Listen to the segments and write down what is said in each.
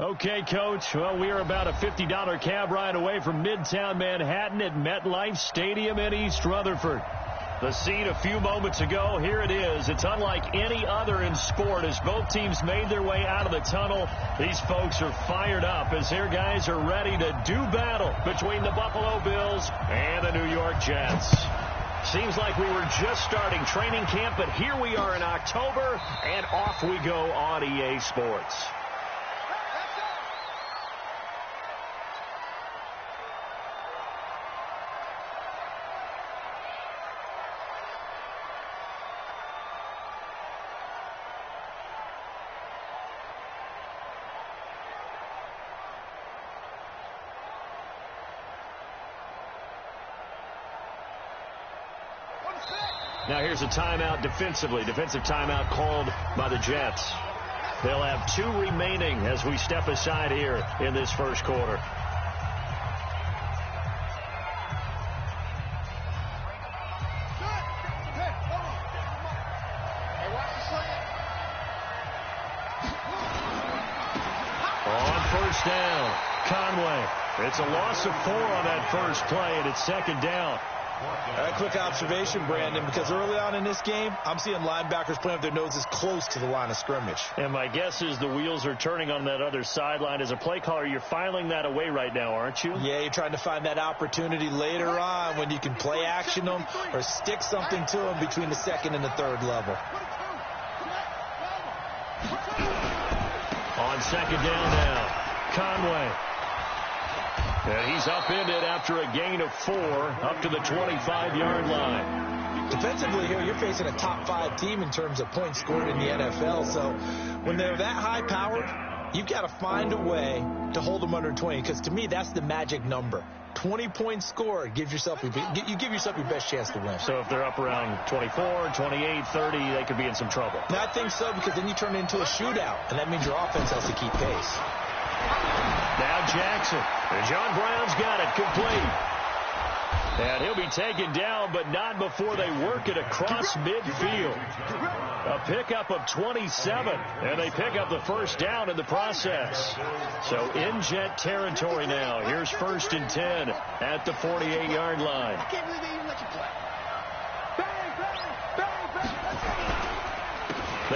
Okay, Coach. Well, we are about a $50 cab ride away from Midtown Manhattan at MetLife Stadium in East Rutherford. The scene a few moments ago, here it is. It's unlike any other in sport as both teams made their way out of the tunnel. These folks are fired up as their guys are ready to do battle between the Buffalo Bills and the New York Jets. Seems like we were just starting training camp, but here we are in October, and off we go on EA Sports. Now here's a timeout defensively. Defensive timeout called by the Jets. They'll have 2 remaining as we step aside here in this first quarter. On first down, Conway. It's a loss of 4 on that first play, and it's second down. A quick observation, Brandon, because early on in this game, I'm seeing linebackers playing with their noses close to the line of scrimmage. And my guess is the wheels are turning on that other sideline. As a play caller, you're filing that away right now, aren't you? Yeah, you're trying to find that opportunity later on when you can play action them or stick something to them between the second and the third level. On second down now, Conway. And he's upended after a gain of 4 up to the 25-yard line. Defensively here, you're facing a top 5 team in terms of points scored in the NFL. So when they're that high-powered, you've got to find a way to hold them under 20. Because to me, that's the magic number. 20 points scored, you give yourself your best chance to win. So if they're up around 24, 28, 30, they could be in some trouble. No, I think so, because then you turn it into a shootout, and that means your offense has to keep pace. Now Jackson. And John Brown's got it complete. And he'll be taken down, but not before they work it across midfield. A pickup of 27, and they pick up the first down in the process. So in Jet territory now. Here's 1st and 10 at the 48-yard line. I can't believe they even let you play.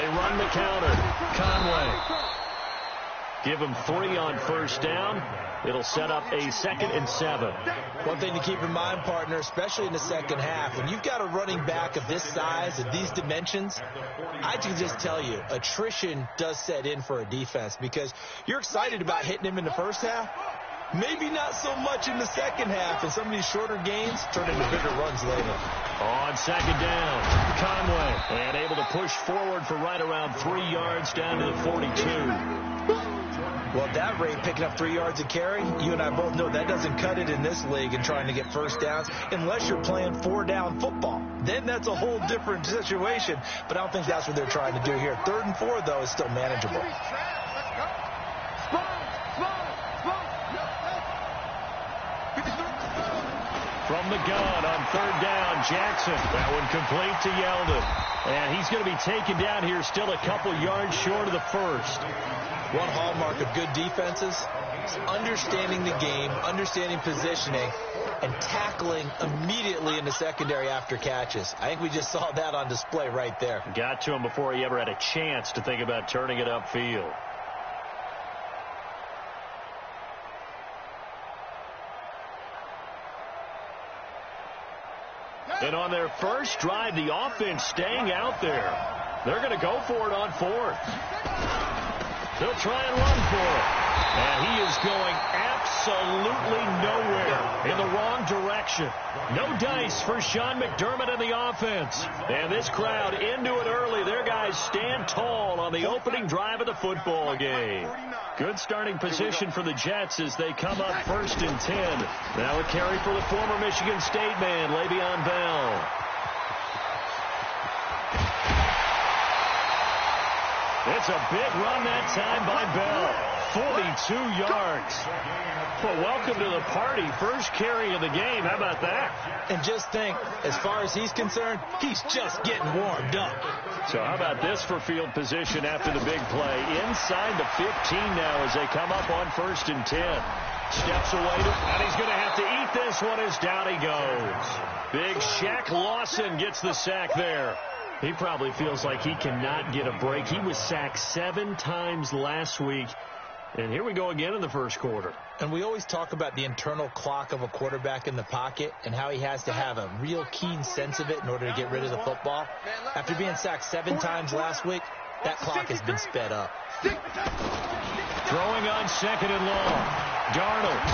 They run the counter. Conway. Give him 3 on first down. It'll set up a 2nd and 7. One thing to keep in mind, partner, especially in the second half, when you've got a running back of this size, of these dimensions, I can just tell you, attrition does set in for a defense because you're excited about hitting him in the first half. Maybe not so much in the second half, and some of these shorter gains turn into bigger runs later. On second down, Conway, and able to push forward for right around 3 yards down to the 42. Well, at that rate, picking up 3 yards a carry, you and I both know that doesn't cut it in this league and trying to get first downs unless you're playing 4-down football. Then that's a whole different situation, but I don't think that's what they're trying to do here. 3rd and 4, though, is still manageable. From the gun on 3rd down, Jackson. That one complete to Yeldon. And he's going to be taken down here still a couple yards short of the first. One hallmark of good defenses is understanding the game, understanding positioning, and tackling immediately in the secondary after catches. I think we just saw that on display right there. Got to him before he ever had a chance to think about turning it upfield. And on their first drive, the offense staying out there. They're going to go for it on 4th. They'll try and run for it. And he is going absolutely nowhere in the wrong direction. No dice for Sean McDermott and the offense. And this crowd into it early. Their guys stand tall on the opening drive of the football game. Good starting position for the Jets as they come up 1st and 10. Now a carry for the former Michigan State man, Le'Veon Bell. It's a big run that time by Bell. 42 yards. Well, welcome to the party. First carry of the game. How about that? And just think, as far as he's concerned, he's just getting warmed up. So how about this for field position after the big play? Inside the 15 now as they come up on 1st and 10. Steps away, and he's going to have to eat this one as down he goes. Big Shaq Lawson gets the sack there. He probably feels like he cannot get a break. He was sacked 7 times last week. And here we go again in the first quarter. And we always talk about the internal clock of a quarterback in the pocket and how he has to have a real keen sense of it in order to get rid of the football. After being sacked 7 times last week, that clock has been sped up. Throwing on 2nd and long. Darnold.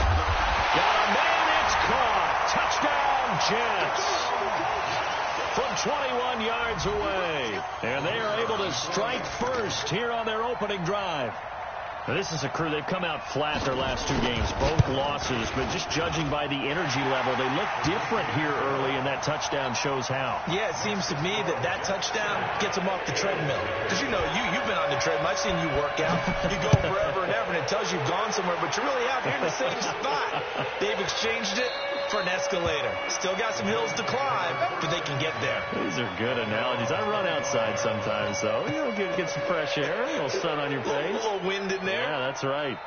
Got a man, it's caught. Touchdown, Jets. From 21 yards away. And they are able to strike first here on their opening drive. Now, this is a crew. They've come out flat their last 2 games, both losses, but just judging by the energy level, they look different here early, and that touchdown shows how. Yeah, it seems to me that touchdown gets them off the treadmill. Because, you've been on the treadmill. I've seen you work out. You go forever and ever, and it tells you you've gone somewhere, but you're really out here in the same spot. They've exchanged it for an escalator. Still got some hills to climb, but they can get there. These are good analogies. I run outside sometimes, though. Get some fresh air, a little sun on your face. A little wind in there. Yeah, that's right.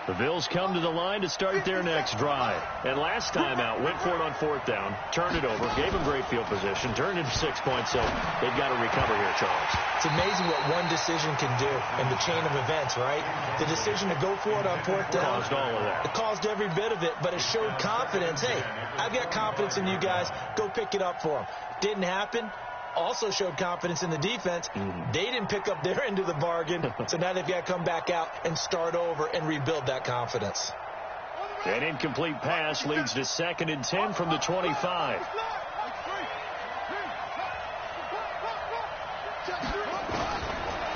The Bills come to the line to start their next drive. And last time out, went for it on 4th down, turned it over, gave them great field position, turned it to 6 points, so they've got to recover here, Charles. It's amazing what one decision can do in the chain of events, right? The decision to go for it on 4th down. Caused all of that. It caused every bit of it, but it showed confidence. Hey, I've got confidence in you guys. Go pick it up for them. Didn't happen. Also showed confidence in the defense. They didn't pick up their end of the bargain, so now they've got to come back out and start over and rebuild that confidence. An incomplete pass leads to 2nd and 10 from the 25.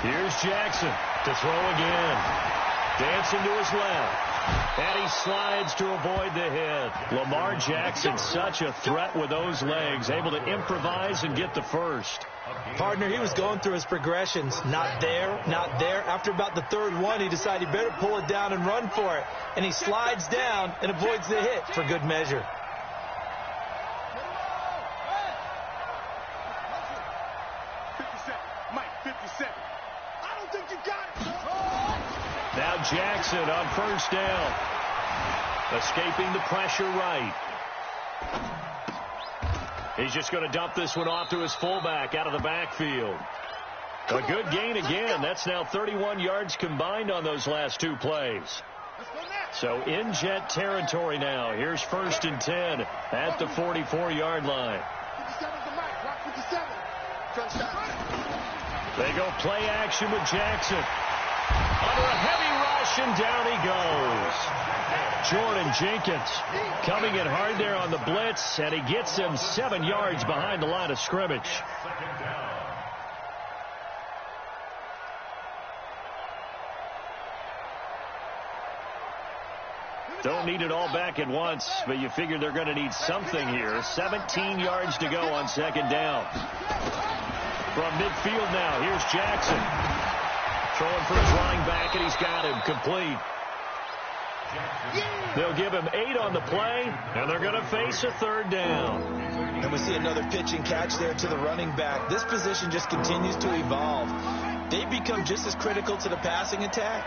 Here's Jackson to throw again. Dancing to his left. And he slides to avoid the hit. Lamar Jackson, such a threat with those legs, able to improvise and get the first. Partner, he was going through his progressions. Not there, not there. After about the 3rd one, he decided he better pull it down and run for it. And he slides down and avoids the hit for good measure. Now Jackson on 1st down. Escaping the pressure right. He's just going to dump this one off to his fullback out of the backfield. A good gain again. That's now 31 yards combined on those last 2 plays. So in Jet territory now. Here's 1st and 10 at the 44-yard line. They go play action with Jackson. Under a heavy rush, and down he goes. Jordan Jenkins coming in hard there on the blitz, and he gets him 7 yards behind the line of scrimmage. Don't need it all back at once, but you figure they're going to need something here. 17 yards to go on 2nd down. From midfield now, here's Jackson. Throwing for his running back, and he's got him complete. They'll give him 8 on the play, and they're going to face a 3rd down. And we see another pitch and catch there to the running back. This position just continues to evolve. They become just as critical to the passing attack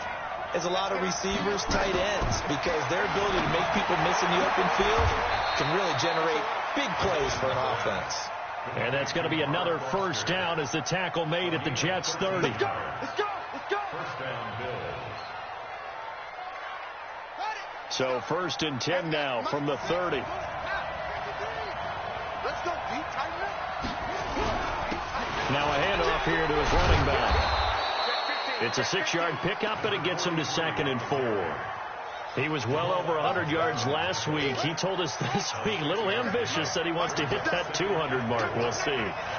as a lot of receivers, tight ends, because their ability to make people miss in the open field can really generate big plays for an offense. And that's going to be another 1st down as the tackle made at the Jets 30. Let's go! Let's go! Let's go! So 1st and 10 now from the 30. Let's go, D. Tighten up. Now a handoff here to his running back. It's a 6-yard pickup, but it gets him to 2nd and 4. He was well over 100 yards last week. He told us this week, a little ambitious, that he wants to hit that 200 mark. We'll see.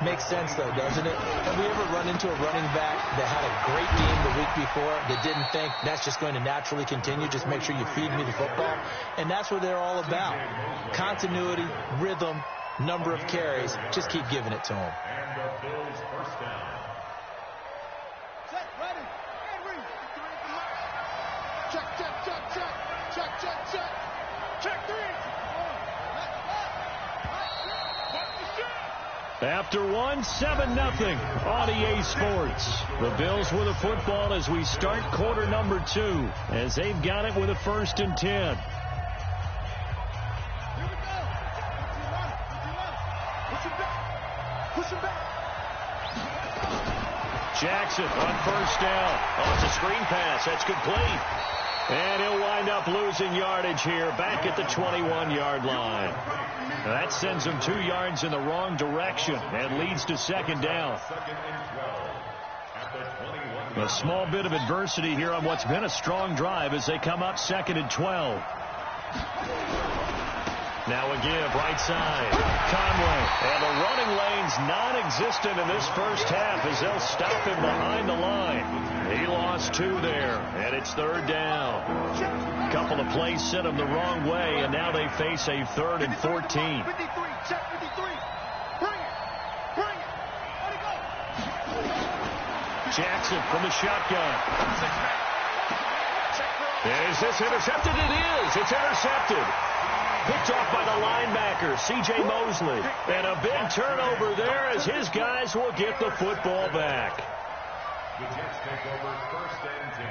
Makes sense, though, doesn't it? Have we ever run into a running back that had a great game the week before that didn't think that's just going to naturally continue? Just make sure you feed me the football. And that's what they're all about. Continuity, rhythm, number of carries. Just keep giving it to them. And the Bills first down. Set, ready, and read. Check. Check three. After 1, 7-0 on EA Sports. The Bills with the football as we start quarter number 2, as they've got it with a 1st and 10. Here we go. Push him back. Jackson on 1st down. Oh, it's a screen pass. That's complete. And he'll wind up losing yardage here back at the 21-yard line. That sends him 2 yards in the wrong direction and leads to 2nd down. A small bit of adversity here on what's been a strong drive as they come up 2nd and 12. Now a give, right side. Conway. And the running lane's non-existent in this first half as they'll stop him behind the line. He lost 2 there, and it's 3rd down. A couple of plays sent him the wrong way, and now they face a 3rd and 14. 53, check 53. Bring it. Let it go. Jackson from the shotgun. Is this intercepted? It is. It's intercepted. Picked off by the linebacker, C.J. Mosley. And a big turnover there as his guys will get the football back. The Jets take over 1st and 10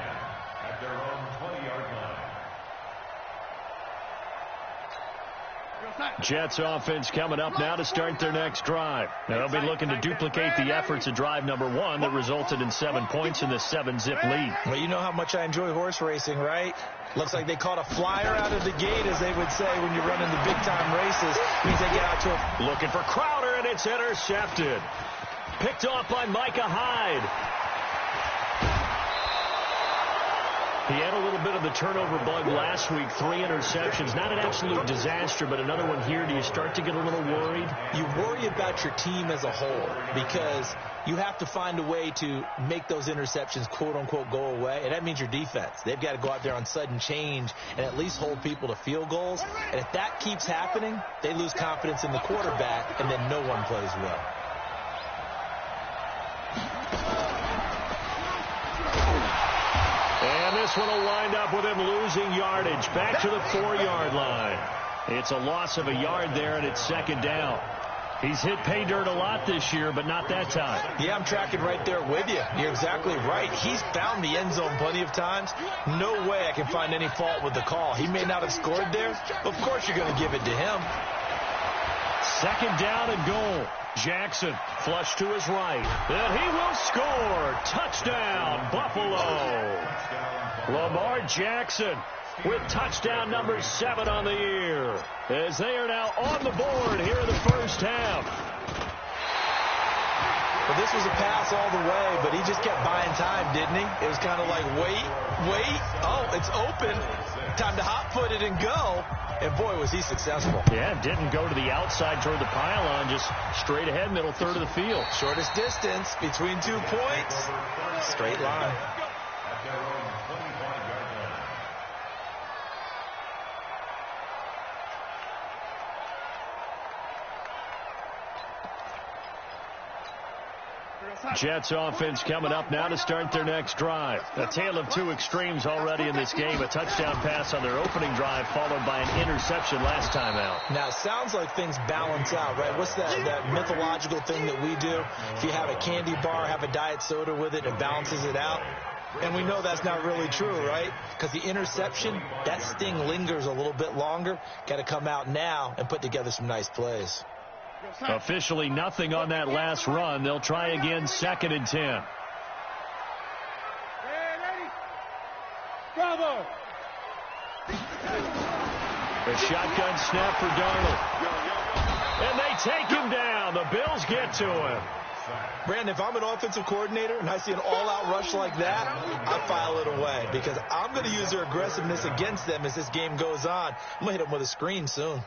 at their own 20-yard line. Jets offense coming up now to start their next drive. They'll be looking to duplicate the efforts of drive number 1 that resulted in 7 points in the 7-zip lead. Well, you know how much I enjoy horse racing, right? Looks like they caught a flyer out of the gate, as they would say when you're running the big-time races. Means they get out to a... Looking for Crowder, and it's intercepted. Picked off by Micah Hyde. He had a little bit of the turnover bug last week, 3 interceptions. Not an absolute disaster, but another one here. Do you start to get a little worried? You worry about your team as a whole because you have to find a way to make those interceptions, quote-unquote, go away, and that means your defense. They've got to go out there on sudden change and at least hold people to field goals. And if that keeps happening, they lose confidence in the quarterback, and then no one plays well. And this one will wind up with him losing yardage back to the 4-yard line. It's a loss of a yard there, and it's 2nd down. He's hit pay dirt a lot this year, but not that time. Yeah, I'm tracking right there with you. You're exactly right. He's found the end zone plenty of times. No way I can find any fault with the call. He may not have scored there. Of course you're going to give it to him. 2nd down and goal. Jackson flush to his right. And he will score. Touchdown, Buffalo. Lamar Jackson with touchdown number 7 on the year, as they are now on the board here in the first half. Well, this was a pass all the way, but he just kept buying time, didn't he? It was kind of like, wait. Oh, it's open. Time to hot-foot it and go. And, boy, was he successful. Yeah, didn't go to the outside toward the pylon, just straight ahead, middle third of the field. Shortest distance between 2 points. Straight line. Jets offense coming up now to start their next drive. A tale of 2 extremes already in this game. A touchdown pass on their opening drive followed by an interception last time out. Now, it sounds like things balance out, right? What's that mythological thing that we do? If you have a candy bar, have a diet soda with it, it balances it out. And we know that's not really true, right? Because the interception, that sting lingers a little bit longer. Got to come out now and put together some nice plays. Officially nothing on that last run. They'll try again, 2nd and 10. Bravo! The shotgun snap for Darnold. And they take him down. The Bills get to him. Brandon, if I'm an offensive coordinator and I see an all-out rush like that, I file it away because I'm going to use their aggressiveness against them as this game goes on. I'm going to hit them with a screen soon.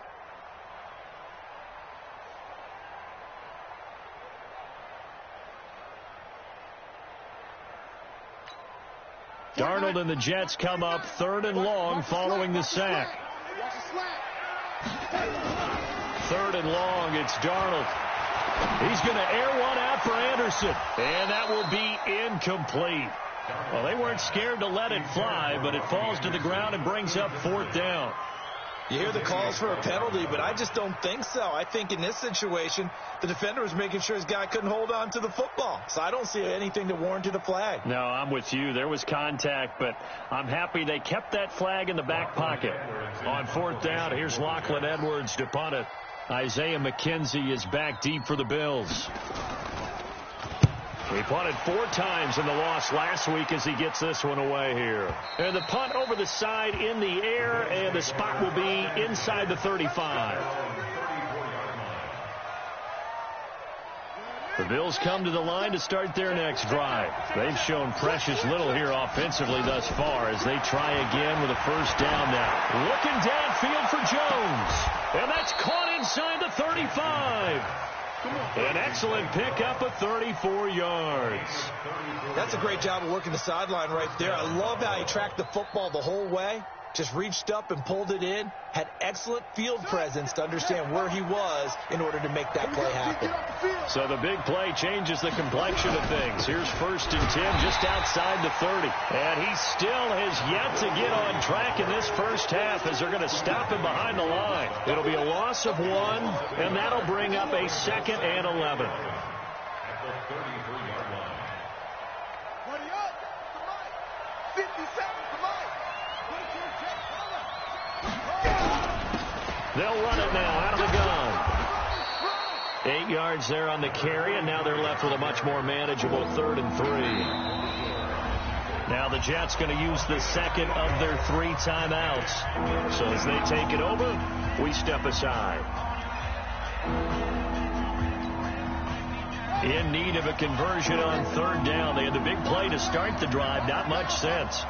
Darnold and the Jets come up 3rd and long following the sack. 3rd and long, it's Darnold. He's going to air one out for Anderson, and that will be incomplete. Well, they weren't scared to let it fly, but it falls to the ground and brings up 4th down. You hear the calls for a penalty, but I just don't think so. I think in this situation, the defender was making sure his guy couldn't hold on to the football. So I don't see anything that warranted a flag. No, I'm with you. There was contact, but I'm happy they kept that flag in the back pocket. On 4th down, here's Lachlan Edwards to punt it. Isaiah McKenzie is back deep for the Bills. He punted 4 times in the loss last week as he gets this one away here. And the punt over the side in the air, and the spot will be inside the 35. The Bills come to the line to start their next drive. They've shown precious little here offensively thus far as they try again with a 1st down now. Looking downfield for Jones. And that's caught inside the 35. An excellent pickup of 34 yards. That's a great job of working the sideline right there. I love how he tracked the football the whole way. Just reached up and pulled it in. Had excellent field presence to understand where he was in order to make that play happen. So the big play changes the complexion of things. Here's 1st and 10 just outside the 30. And he still has yet to get on track in this first half as they're going to stop him behind the line. It'll be a loss of 1, and that'll bring up a 2nd and 11. They'll run it now out of the gun. 8 yards there on the carry, and now they're left with a much more manageable 3rd and 3. Now the Jets going to use the 2nd of their 3 timeouts. So as they take it over, we step aside. In need of a conversion on 3rd down. They had the big play to start the drive. Not much sense.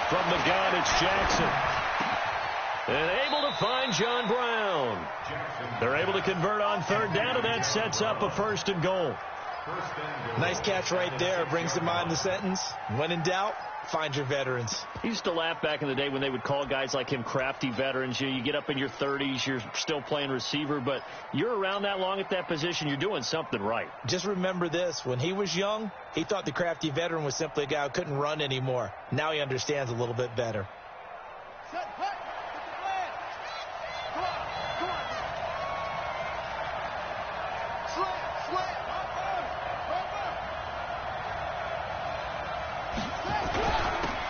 From the gun, it's Jackson. And able to find John Brown. They're able to convert on 3rd down, and that sets up a 1st and goal. Nice catch right there. Brings to mind the sentence, when in doubt, find your veterans. I used to laugh back in the day when they would call guys like him crafty veterans. You get up in your 30s, you're still playing receiver, but you're around that long at that position, you're doing something right. Just remember this. When he was young, he thought the crafty veteran was simply a guy who couldn't run anymore. Now he understands a little bit better.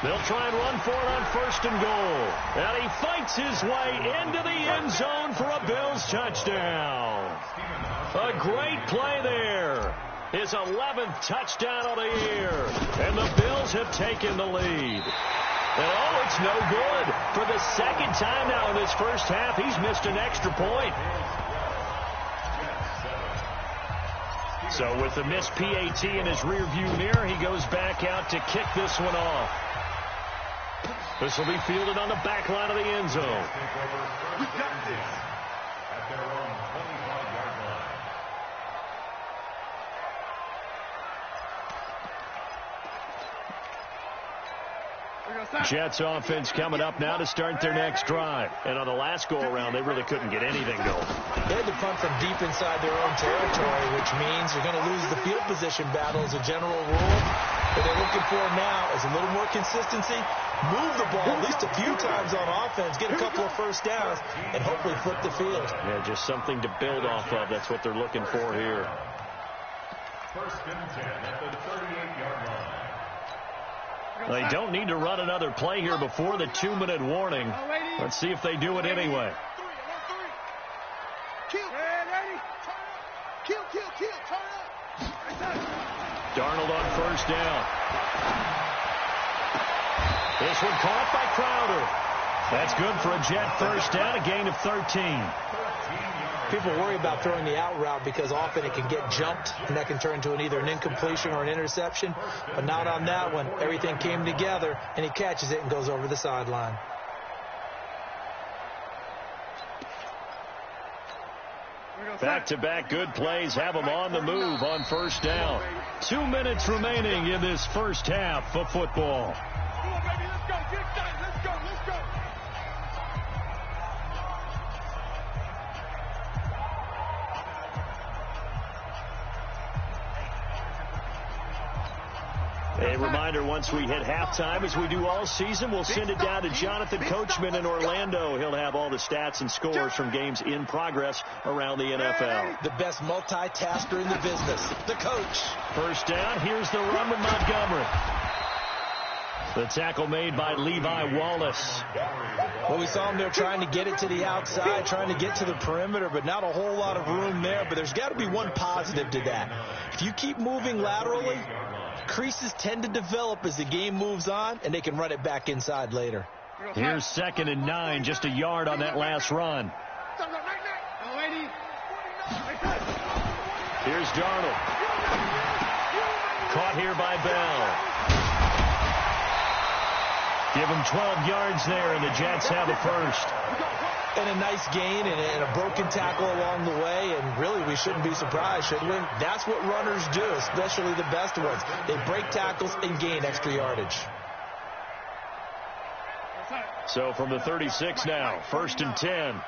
They'll try and run for it on 1st and goal. And he fights his way into the end zone for a Bills touchdown. A great play there. His 11th touchdown of the year. And the Bills have taken the lead. And oh, it's no good. For the 2nd time now in this first half, he's missed an extra point. So with the missed PAT in his rearview mirror, he goes back out to kick this one off. This will be fielded on the back line of the end zone. We got this. At their own 25-yard line. Jets offense coming up now to start their next drive. And on the last go-around, they really couldn't get anything going. They had to punt from deep inside their own territory, which means you're going to lose the field position battle as a general rule. What they're looking for now is a little more consistency. Move the ball at least a few times on offense, get a couple of 1st downs, and hopefully flip the field. Yeah, just something to build off of. That's what they're looking for here. 1st and 10 at the 38-yard line. They don't need to run another play here before the 2-minute warning. Let's see if they do it anyway. Darnold on 1st down. This one caught by Crowder. That's good for a Jet 1st down, a gain of 13. People worry about throwing the out route because often it can get jumped, and that can turn into either an incompletion or an interception. But not on that one. Everything came together, and he catches it and goes over the sideline. Back-to-back good plays have them on the move on first down. 2 minutes remaining in this first half of football. Come on, baby, let's go. Get excited. Let's go. Let's go. A reminder, once we hit halftime, as we do all season, we'll send it down to Jonathan Coachman in Orlando. He'll have all the stats and scores from games in progress around the NFL. The best multitasker in the business, the coach. First down, here's the run with Montgomery. The tackle made by Levi Wallace. Well, we saw him there trying to get it to the outside, trying to get to the perimeter, but not a whole lot of room there. But there's got to be one positive to that. If you keep moving laterally, creases tend to develop as the game moves on, and they can run it back inside later. Here's 2nd and 9, just a yard on that last run. Here's Darnold. Caught here by Bell. Give him 12 yards there, and the Jets have a first. And a nice gain and a broken tackle along the way, and really we shouldn't be surprised, should we? That's what runners do, especially the best ones. They break tackles and gain extra yardage. So from the 36 now, 1st and 10.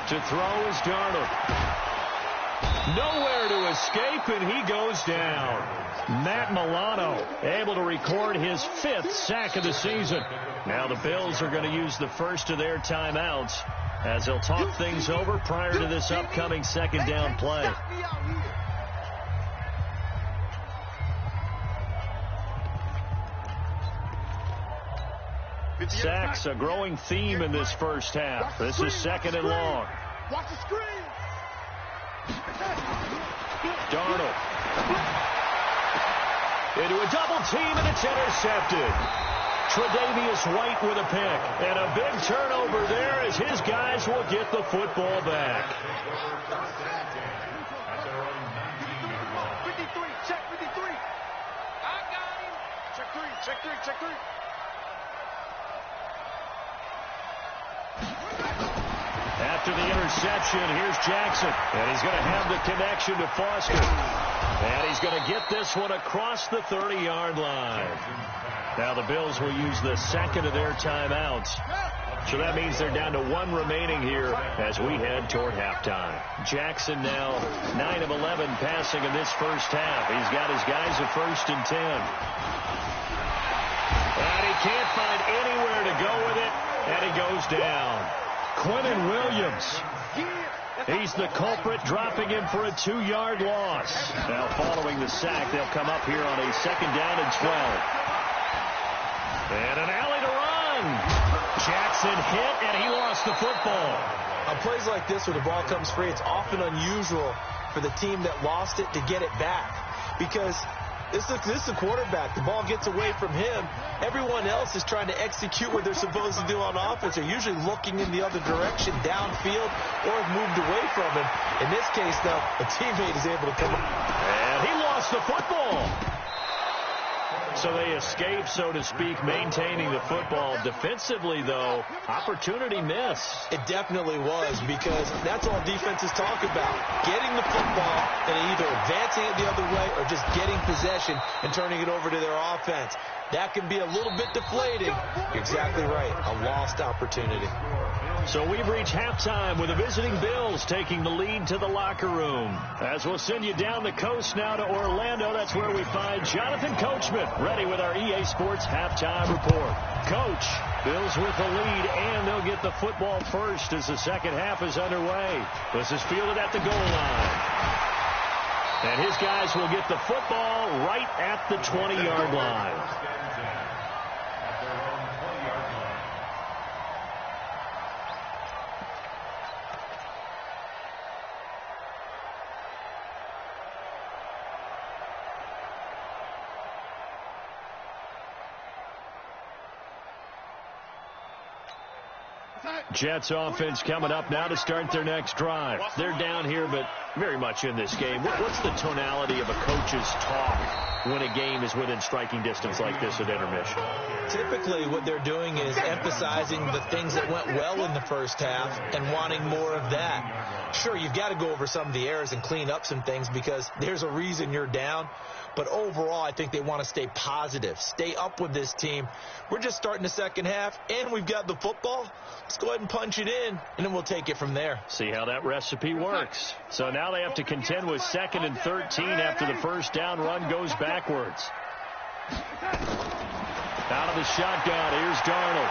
To throw is Darnold. Nowhere to escape, and he goes down. Matt Milano able to record his 5th sack of the season. Now the Bills are going to use the first of their timeouts as they'll talk things over prior to this upcoming 2nd down play. Sacks, a growing theme in this first half. This is 2nd and long. Watch the screen. Darnold. Into a double team, and it's intercepted. Tre'Davious White with a pick. And a big turnover there as his guys will get the football back. 53, check 53. I got him. Check 3. After the interception, here's Jackson. And he's going to have the connection to Foster. And he's going to get this one across the 30-yard line. Now the Bills will use the 2nd of their timeouts. So that means they're down to 1 remaining here as we head toward halftime. Jackson now 9 of 11 passing in this first half. He's got his guys at 1st and 10. And he can't find anywhere to go with it, and he goes down. Quinnen Williams. He's the culprit, dropping him for a 2-yard loss. Now following the sack, they'll come up here on a 2nd down and 12. And an alley to run. Jackson hit, and he lost the football. On plays like this where the ball comes free, it's often unusual for the team that lost it to get it back. Because this is the quarterback. The ball gets away from him. Everyone else is trying to execute what they're supposed to do on offense. They're usually looking in the other direction, downfield, or have moved away from him. In this case, though, a teammate is able to come up. And he lost the football. So they escape, so to speak, maintaining the football. Defensively, though, opportunity miss. It definitely was, because that's all defenses talk about. Getting the football and either advancing it the other way or just getting possession and turning it over to their offense. That can be a little bit deflating. You're exactly right. A lost opportunity. So we've reached halftime with the visiting Bills taking the lead to the locker room. As we'll send you down the coast now to Orlando, that's where we find Jonathan Coachman ready with our EA Sports halftime report. Coach, Bills with the lead, and they'll get the football first as the second half is underway. This is fielded at the goal line. And his guys will get the football right at the 20-yard line. Jets offense coming up now to start their next drive. They're down here, but very much in this game. What's the tonality of a coach's talk when a game is within striking distance like this at intermission? Typically, what they're doing is emphasizing the things that went well in the first half and wanting more of that. Sure, you've got to go over some of the errors and clean up some things because there's a reason you're down. But overall, I think they want to stay positive, stay up with this team. We're just starting the second half, and we've got the football. Let's go ahead and punch it in, and then we'll take it from there. See how that recipe works. So now they have to contend with 2nd and 13 after the first down run goes backwards. Out of the shotgun, here's Darnold.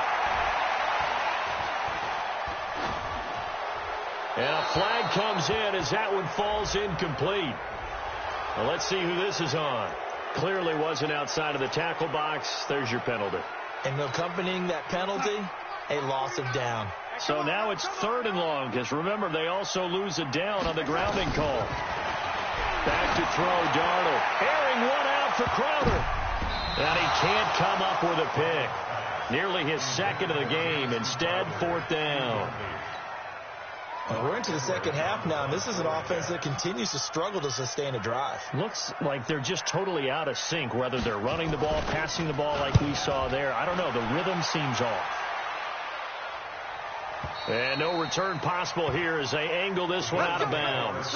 And a flag comes in as that one falls incomplete. Well, let's see who this is on. Clearly wasn't outside of the tackle box. There's your penalty. And accompanying that penalty, a loss of down. So now it's 3rd and long, because remember, they also lose a down on the grounding call. Back to throw, Darnold. Airing one out for Crowder. And he can't come up with a pick. Nearly his 2nd of the game. Instead, 4th down. We're into the second half now, and this is an offense that continues to struggle to sustain a drive. Looks like they're just totally out of sync, whether they're running the ball, passing the ball like we saw there. I don't know. The rhythm seems off. And no return possible here as they angle this one out of bounds.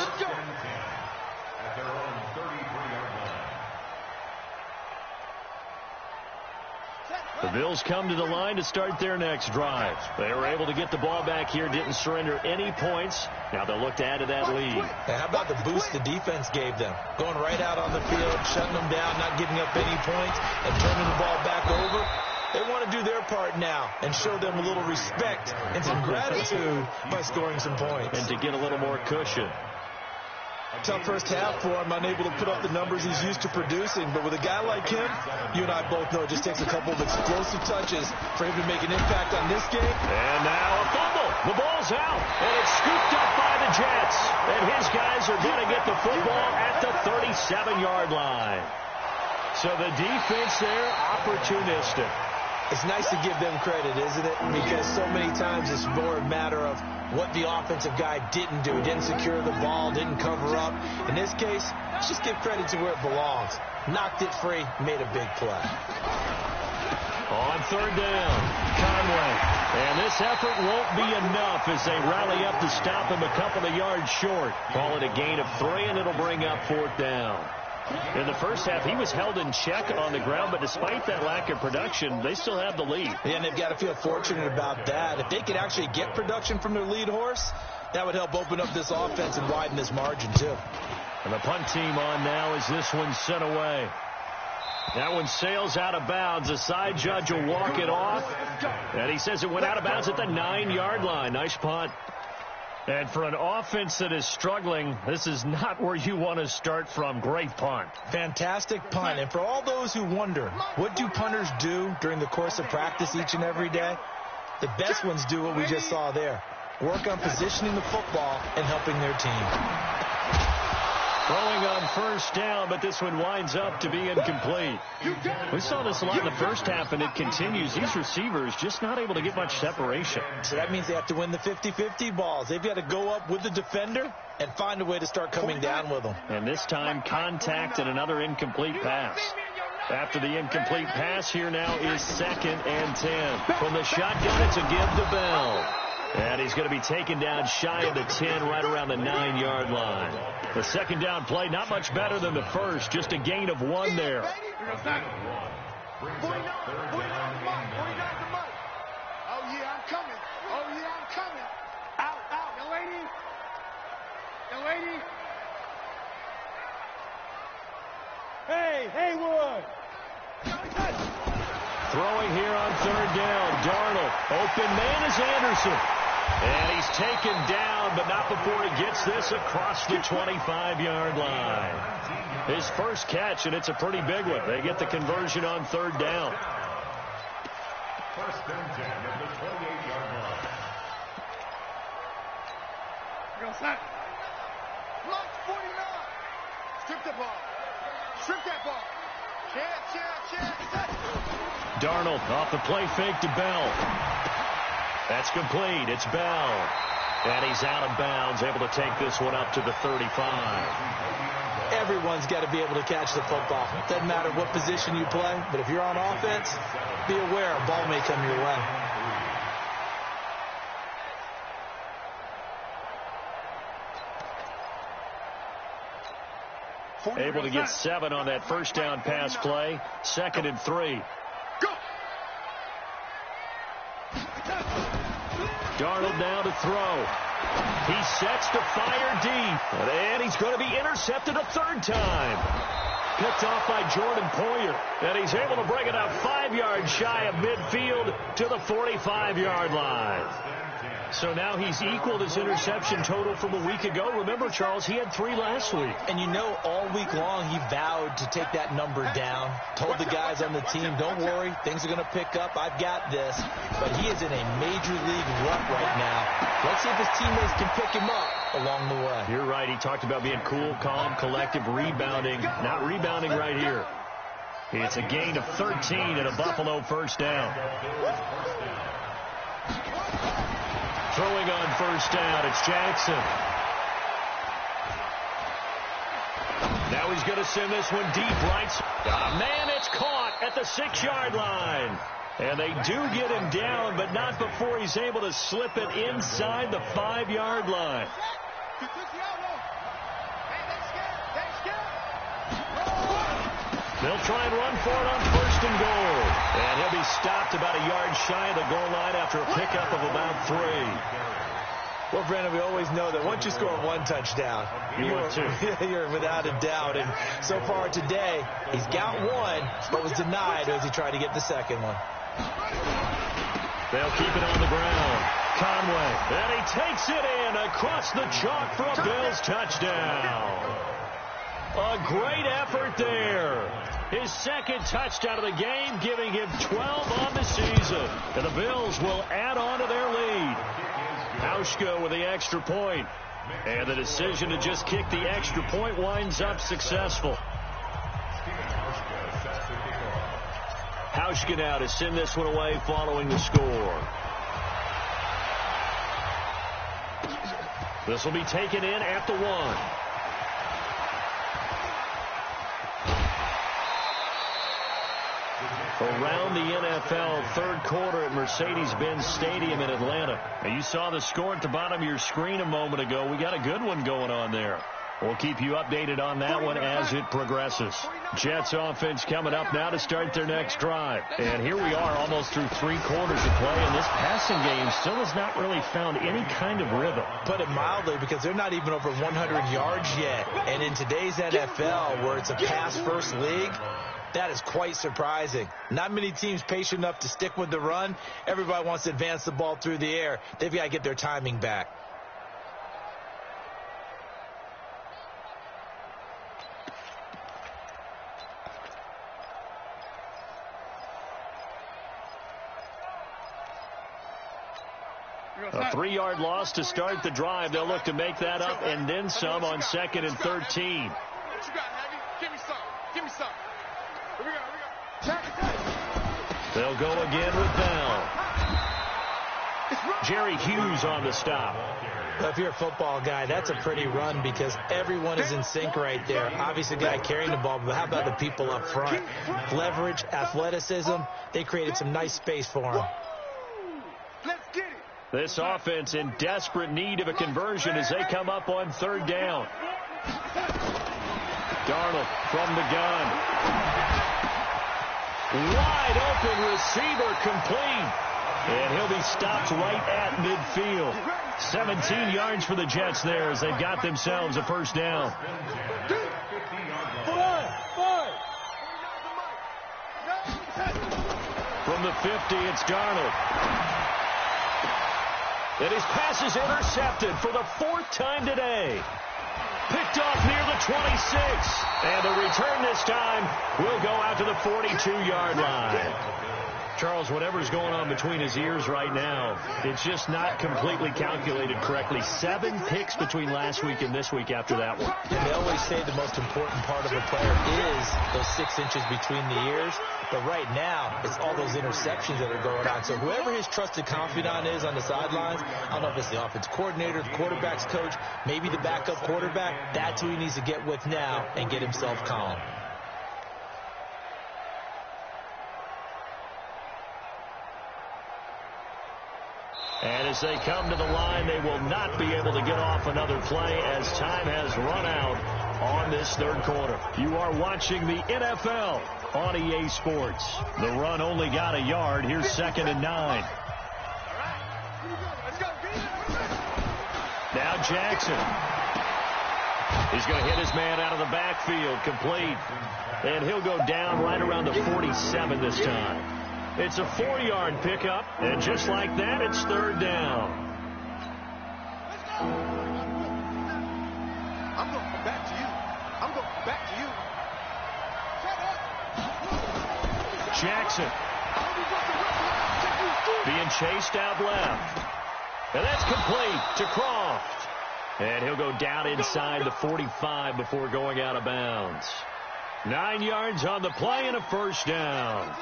The Bills come to the line to start their next drive. They were able to get the ball back here, didn't surrender any points. Now they'll look to add to that lead. And how about the boost the defense gave them? Going right out on the field, shutting them down, not giving up any points, and turning the ball back over. They want to do their part now and show them a little respect and some gratitude by scoring some points. And to get a little more cushion. Tough first half for him, unable to put up the numbers he's used to producing. But with a guy like him, you and I both know it just takes a couple of explosive touches for him to make an impact on this game. And now a fumble. The ball's out, and it's scooped up by the Jets. And his guys are going to get the football at the 37-yard line. So the defense there, opportunistic. It's nice to give them credit, isn't it? Because so many times it's more a matter of what the offensive guy didn't do. Didn't secure the ball, didn't cover up. In this case, let's just give credit to where it belongs. Knocked it free, made a big play. On 3rd down, Conway. And this effort won't be enough as they rally up to stop him a couple of yards short. Call it a gain of 3, and it'll bring up 4th down. In the first half, he was held in check on the ground, but despite that lack of production, they still have the lead. Yeah, and they've got to feel fortunate about that. If they could actually get production from their lead horse, that would help open up this offense and widen this margin, too. And the punt team on now as this one's sent away. That one sails out of bounds. The side judge will walk it off, and he says it went out of bounds at the 9-yard line. Nice punt. And for an offense that is struggling, this is not where you want to start from. Great punt. Fantastic punt. And for all those who wonder, what do punters do during the course of practice each and every day? The best ones do what we just saw there. Work on positioning the football and helping their team. Throwing on 1st down, but this one winds up to be incomplete. We saw this a lot in the first half, and it continues. These receivers just not able to get much separation. So that means they have to win the 50-50 balls. They've got to go up with the defender and find a way to start coming down with them. And this time, contact and another incomplete pass. After the incomplete pass, here now is 2nd and 10. From the shotgun, it's a give to Bell. And he's going to be taken down shy of the 10, right around the 9-yard line. The 2nd down play, not much better than the first, just a gain of 1 there. Oh, yeah, I'm coming. Oh, yeah, I'm coming. Out, out. Young lady. Young lady. Hey, Haywood. Throwing here on 3rd down. Darnold. Open man is Anderson. And he's taken down, but not before he gets this across the 25-yard line. His first catch, and it's a pretty big one. They get the conversion on 3rd down. 1st and 10 at the 28-yard line. Go, snap. Block 49. Strip the ball. Strip that ball. Check. Darnold off the play fake to Bell. That's complete. It's Bell. And he's out of bounds, able to take this one up to the 35. Everyone's got to be able to catch the football. Doesn't matter what position you play, but if you're on offense, be aware a ball may come your way. Able to get 7 on that first down pass play. 2nd and 3. Darnold now to throw. He sets to fire deep. And he's going to be intercepted a third time. Picked off by Jordan Poyer. And he's able to bring it up 5 yards shy of midfield to the 45-yard line. So now he's equaled his interception total from a week ago. Remember, Charles, he had 3 last week. And you know, all week long he vowed to take that number down. Told the guys on the team, don't worry, things are going to pick up. I've got this. But he is in a major league rut right now. Let's see if his teammates can pick him up along the way. You're right. He talked about being cool, calm, collective, rebounding. Not rebounding right here. It's a gain of 13 and a Buffalo first down. Throwing on first down, it's Jackson. Now he's going to send this one deep right. Man, it's caught at the 6-yard line. And they do get him down, but not before he's able to slip it inside the 5-yard line. They'll try and run for it on 1st and goal. And he'll be stopped about a yard shy of the goal line after a pickup of about 3. Well, Brandon, we always know that once you score 1 touchdown, you're without a doubt. And so far today, he's got 1, but was denied as he tried to get the 2nd one. They'll keep it on the ground. Conway. And he takes it in across the chalk for a Bills touchdown. A great effort there. His 2nd touchdown of the game, giving him 12 on the season. And the Bills will add on to their lead. Hauschka with the extra point. And the decision to just kick the extra point winds up successful. Hauschka now to send this one away following the score. This will be taken in at the 1. Around the NFL, 3rd quarter at Mercedes-Benz Stadium in Atlanta. Now, you saw the score at the bottom of your screen a moment ago. We got a good one going on there. We'll keep you updated on that one as it progresses. Jets offense coming up now to start their next drive. And here we are almost through 3 quarters of play, and this passing game still has not really found any kind of rhythm. Put it mildly, because they're not even over 100 yards yet. And in today's NFL, where it's a pass-first league, that is quite surprising. Not many teams patient enough to stick with the run. Everybody wants to advance the ball through the air. They've got to get their timing back. A 3-yard loss to start the drive. They'll look to make that up and then some on 2nd and 13. What you got, Heavy? Give me some. Give me some. Here we go. They'll go again with Bell. Jerry Hughes on the stop. Well, if you're a football guy, that's a pretty run because everyone is in sync right there. Obviously, the guy carrying the ball, but how about the people up front? Leverage, athleticism, they created some nice space for him. Let's get it. This offense in desperate need of a conversion as they come up on 3rd down. Darnold from the gun. Wide open receiver complete. And he'll be stopped right at midfield. 17 yards for the Jets there as they've got themselves a first down. From the 50, it's Darnold. And his pass is intercepted for the 4th time today. Picked off near the 26. And the return this time will go out to the 42-yard line. Charles, whatever's going on between his ears right now, it's just not completely calculated correctly. 7 picks between last week and this week after that one. And they always say the most important part of a player is those 6 inches between the ears. But right now, it's all those interceptions that are going on. So whoever his trusted confidant is on the sidelines, I don't know if it's the offense coordinator, the quarterback's coach, maybe the backup quarterback, that's who he needs to get with now and get himself calm. And as they come to the line, they will not be able to get off another play as time has run out on this third quarter. You are watching the NFL on EA Sports. The run only got a yard. Here's 2nd and 9. Now Jackson. He's going to hit his man out of the backfield, complete. And he'll go down right around the 47 this time. It's a 4-yard pickup, and just like that, it's 3rd down. I'm going back to you. I'm going back to you. Jackson being chased out left. And that's complete to Croft. And he'll go down inside the 45 before going out of bounds. 9 yards on the play and a 1st down.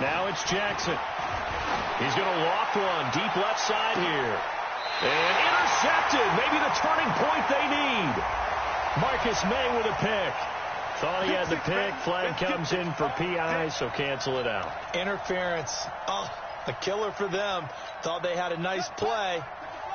Now it's Jackson. He's going to loft one deep left side here. And intercepted. Maybe the turning point they need. Marcus May with a pick. Thought he had the pick. Flag comes in for PI, so cancel it out. Interference. Oh, a killer for them. Thought they had a nice play.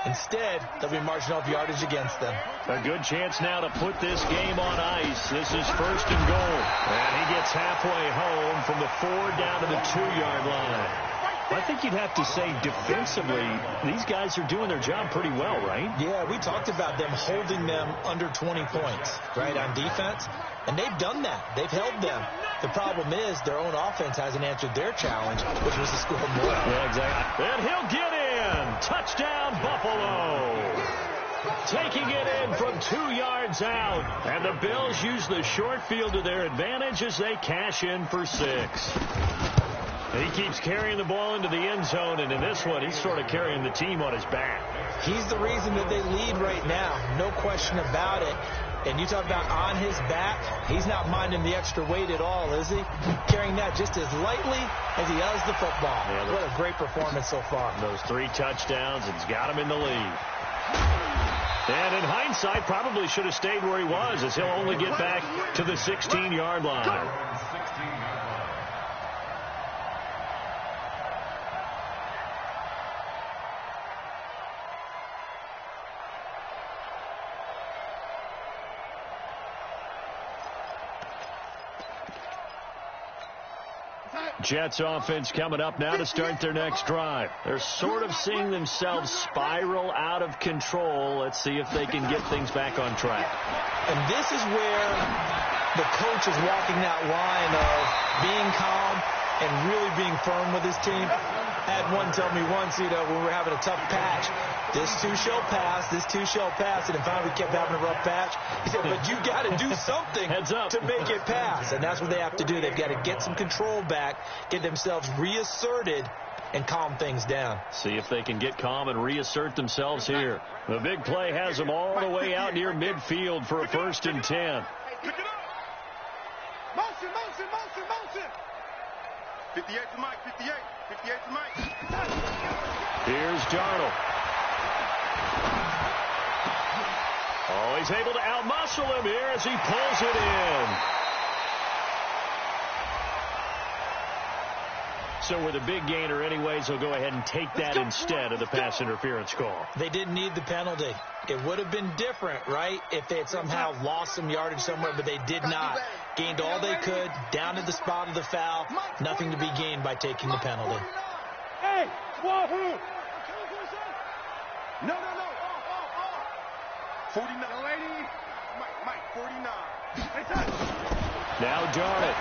Instead, they'll be marching off yardage against them. A good chance now to put this game on ice. This is 1st and goal. And he gets halfway home from the 4 down to the 2-yard line. I think you'd have to say defensively, these guys are doing their job pretty well, right? Yeah, we talked about them holding them under 20 points, right, on defense. And they've done that. They've held them. The problem is their own offense hasn't answered their challenge, which was to score more. Yeah, exactly. And he'll get in. Touchdown, Buffalo. Taking it in from 2 yards out. And the Bills use the short field to their advantage as they cash in for 6. He keeps carrying the ball into the end zone, and in this one, he's sort of carrying the team on his back. He's the reason that they lead right now. No question about it. And you talk about on his back, he's not minding the extra weight at all, is he? Carrying that just as lightly as he does the football. Yeah, what a great performance so far. Those 3 touchdowns, it's got him in the lead. And in hindsight, probably should have stayed where he was, as he'll only get back to the 16-yard line. Jets offense coming up now to start their next drive. They're sort of seeing themselves spiral out of control. Let's see if they can get things back on track. And this is where the coach is walking that line of being calm and really being firm with his team. I had one tell me once, when we were having a tough patch, this too shall pass, this too shall pass, and finally we kept having a rough patch. He said, but you got to do something to make it pass, and that's what they have to do. They've got to get some control back, get themselves reasserted, and calm things down. See if they can get calm and reassert themselves here. The big play has them all the way out near midfield for a 1st and 10. Pick it up. Motion, motion, motion, motion. 58 to Mike, 58. 58 to Mike. Here's Darnold. Oh, he's able to outmuscle him here as he pulls it in. So with a big gainer anyways, he'll go ahead and take that instead of the pass interference call. They didn't need the penalty. It would have been different, right, if they had somehow lost some yardage somewhere, but they did not. Gained all they could, down to the spot of the foul. Nothing to be gained by taking the penalty. Hey, wahoo! No. 49. Lady. Mike, 49. Now Darnold.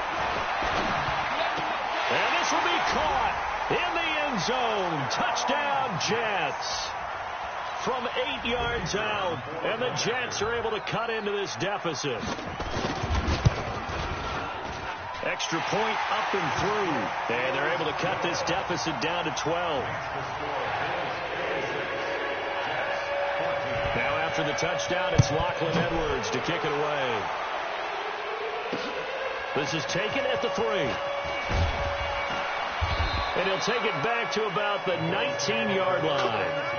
And this will be caught in the end zone. Touchdown, Jets. from 8 yards out. And the Jets are able to cut into this deficit. Extra point up and through. And they're able to cut this deficit down to 12. Now after the touchdown, it's Lachlan Edwards to kick it away. This is taken at the 3. And he'll take it back to about the 19-yard line.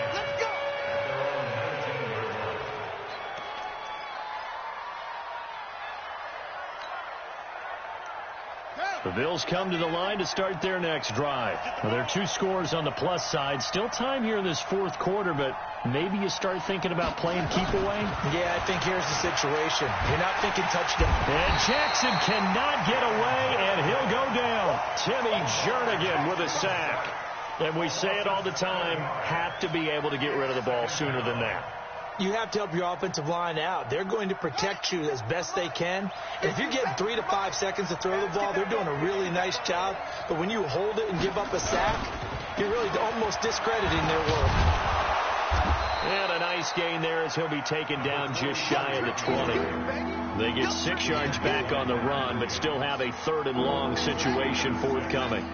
The Bills come to the line to start their next drive. Well, there are 2 scores on the plus side. Still time here in this fourth quarter, but maybe you start thinking about playing keep away? Yeah, I think here's the situation. You're not thinking touchdown. And Jackson cannot get away, and he'll go down. Timmy Jernigan with a sack. And we say it all the time, have to be able to get rid of the ball sooner than that. You have to help your offensive line out. They're going to protect you as best they can. And if you're getting 3 to 5 seconds to throw the ball, they're doing a really nice job. But when you hold it and give up a sack, you're really almost discrediting their work. And a nice gain there as he'll be taken down just shy of the 20. They get 6 yards back on the run, but still have a 3rd and long situation forthcoming.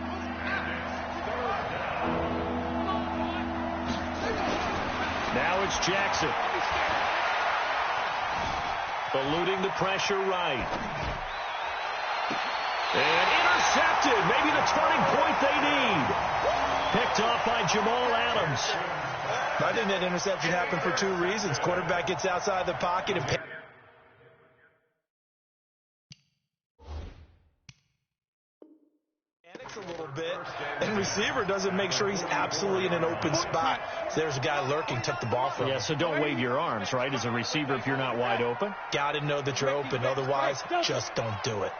Now it's Jackson. Eluding the pressure right. And intercepted. Maybe the turning point they need. Picked off by Jamal Adams. I think that interception happened for 2 reasons. Quarterback gets outside the pocket and panics a little bit, and receiver doesn't make sure he's absolutely in an open spot. So there's a guy lurking, took the ball from him. Yeah, so don't wave your arms, right, as a receiver if you're not wide open. Got to know that you're open. Otherwise, just don't do it.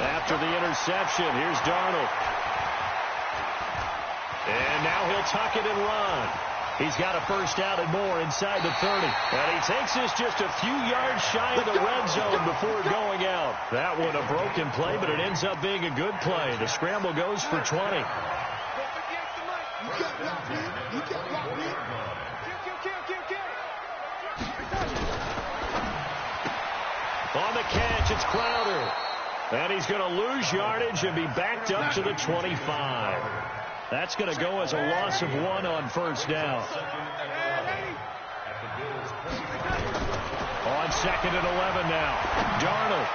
After the interception, here's Darnold. And now he'll tuck it and run. He's got a first down and more inside the 30. And he takes this just a few yards shy of the red zone before going out. That one a broken play, but it ends up being a good play. The scramble goes for 20. On the catch, it's Crowder. And he's going to lose yardage and be backed up to the 25. That's going to go as a loss of 1 on first down. On 2nd and 11 now. Darnold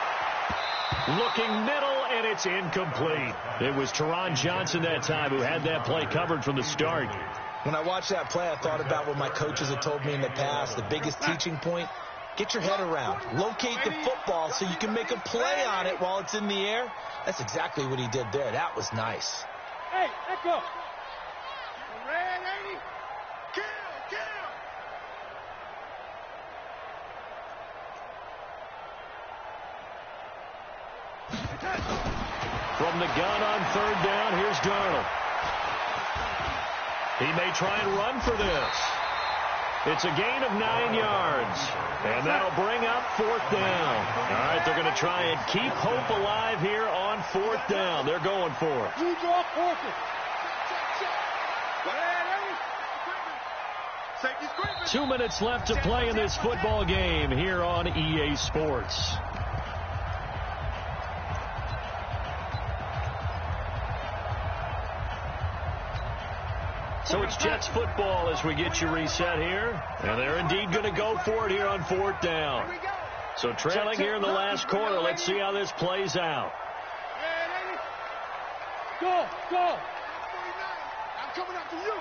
looking middle, and it's incomplete. It was Teron Johnson that time who had that play covered from the start. When I watched that play, I thought about what my coaches had told me in the past. The biggest teaching point, get your head around. Locate the football so you can make a play on it while it's in the air. That's exactly what he did there. That was nice. Hey, let's go. Red 80. Kill. From the gun on 3rd down, here's Darnold. He may try and run for this. It's a gain of 9 yards. And that'll bring up 4th down. All right, they're going to try and keep hope alive here on 4th down. They're going for it. 2 minutes left to play in this football game here on EA Sports. So it's Jets football as we get you reset here. And they're indeed going to go for it here on 4th down. So trailing here in the last quarter. Let's see how this plays out. Go. I'm coming after you.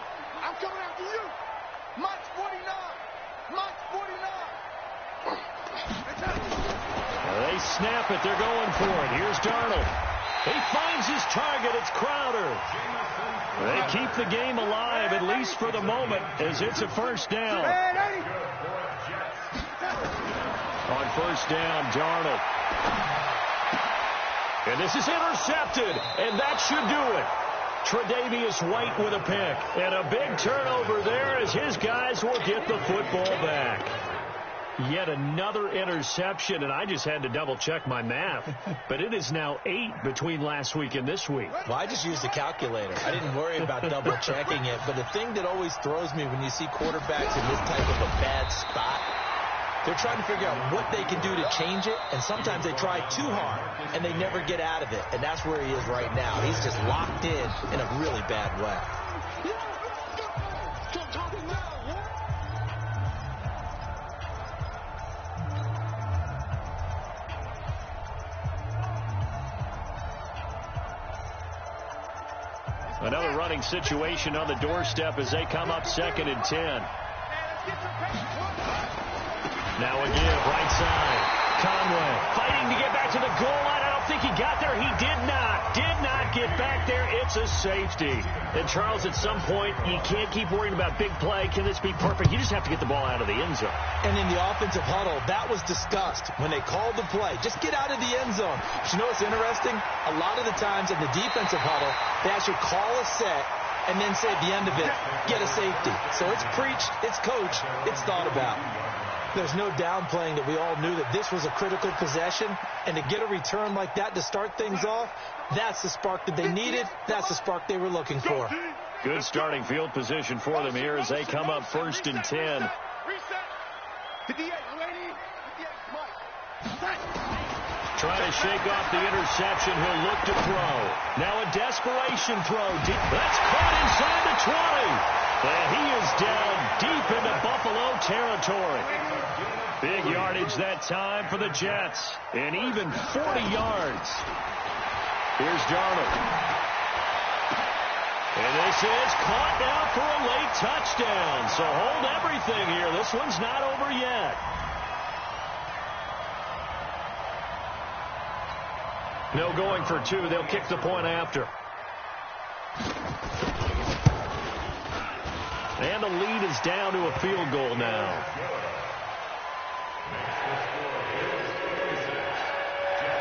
March 49. They snap it. They're going for it. Here's Darnold. He finds his target. It's Crowder. They keep the game alive, at least for the moment, as it's a first down. On first down, Darnold. And this is intercepted, and that should do it. Tre'Davious White with a pick. And a big turnover there as his guys will get the football back. Yet another interception, and I just had to double-check my math. But it is now 8 between last week and this week. Well, I just used a calculator. I didn't worry about double-checking it. But the thing that always throws me when you see quarterbacks in this type of a bad spot, they're trying to figure out what they can do to change it, and sometimes they try too hard, and they never get out of it. And that's where he is right now. He's just locked in a really bad way. Another running situation on the doorstep as they come up 2nd and 10. Now a give, right side. Conway fighting to get back to the goal line. I don't think he got there. He did not get back there. It's a safety. And, Charles, at some point, you can't keep worrying about big play. Can this be perfect? You just have to get the ball out of the end zone. And in the offensive huddle, that was discussed when they called the play. Just get out of the end zone. But you know what's interesting? A lot of the times in the defensive huddle, they actually call a set and then say at the end of it, get a safety. So it's preached, it's coached, it's thought about. There's no downplaying that we all knew that this was a critical possession, and to get a return like that to start things off, that's the spark that they needed. That's the spark they were looking for. Good starting field position for them here as they come up 1st and 10. Trying to shake off the interception. He'll look to throw. Now a desperation throw. That's caught inside the 20. And he is down deep into Buffalo territory. Big yardage that time for the Jets. And even 40 yards. Here's Darnold. And this is caught now for a late touchdown. So hold everything here. This one's not over yet. No going for 2. They'll kick the point after. And the lead is down to a field goal now.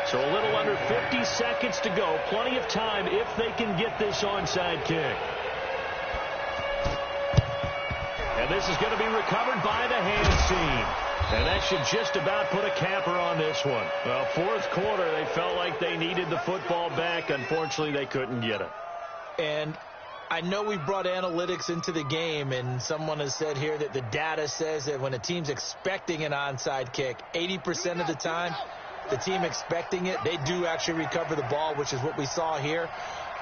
So a little under 50 seconds to go. Plenty of time if they can get this onside kick. And this is going to be recovered by the hand seam. And that should just about put a capper on this one. Well, 4th quarter, they felt like they needed the football back. Unfortunately, they couldn't get it. And I know we brought analytics into the game, and someone has said here that the data says that when a team's expecting an onside kick, 80% of the time, the team expecting it, they do actually recover the ball, which is what we saw here.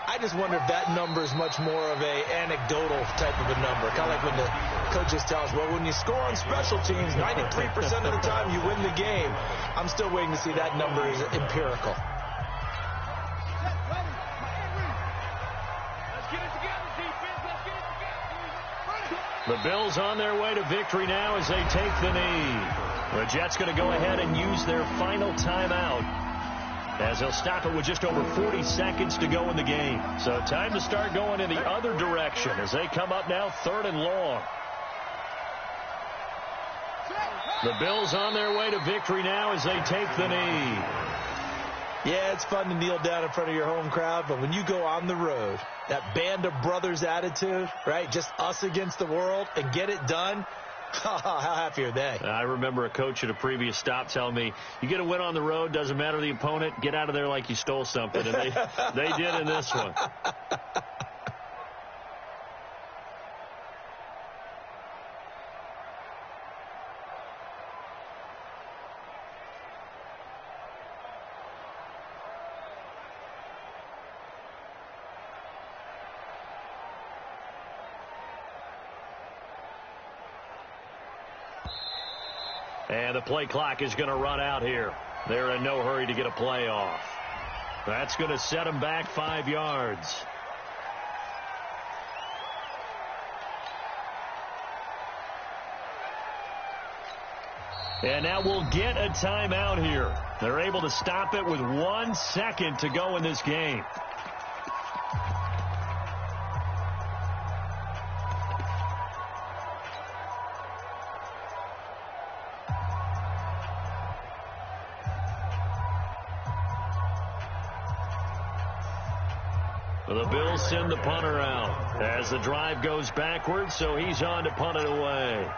I just wonder if that number is much more of a anecdotal type of a number. Kind of like when the coaches tell us, well, when you score on special teams, 93% of the time you win the game. I'm still waiting to see that number is empirical. The Bills on their way to victory now as they take the knee. The Jets going to go ahead and use their final timeout as they'll stop it with just over 40 seconds to go in the game. So time to start going in the other direction as they come up now 3rd and long. The Bills on their way to victory now as they take the knee. Yeah, it's fun to kneel down in front of your home crowd, but when you go on the road, that band of brothers attitude, right, just us against the world and get it done, how happy are they? I remember a coach at a previous stop telling me, you get a win on the road, doesn't matter the opponent, get out of there like you stole something, and they did in this one. And the play clock is going to run out here. They're in no hurry to get a play off. That's going to set them back 5 yards. And now we'll get a timeout here. They're able to stop it with 1 second to go in this game. The Bills send the punter out as the drive goes backwards, so he's on to punt it away.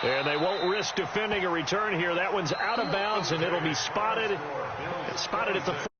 And they won't risk defending a return here. That one's out of bounds, and it'll be spotted at the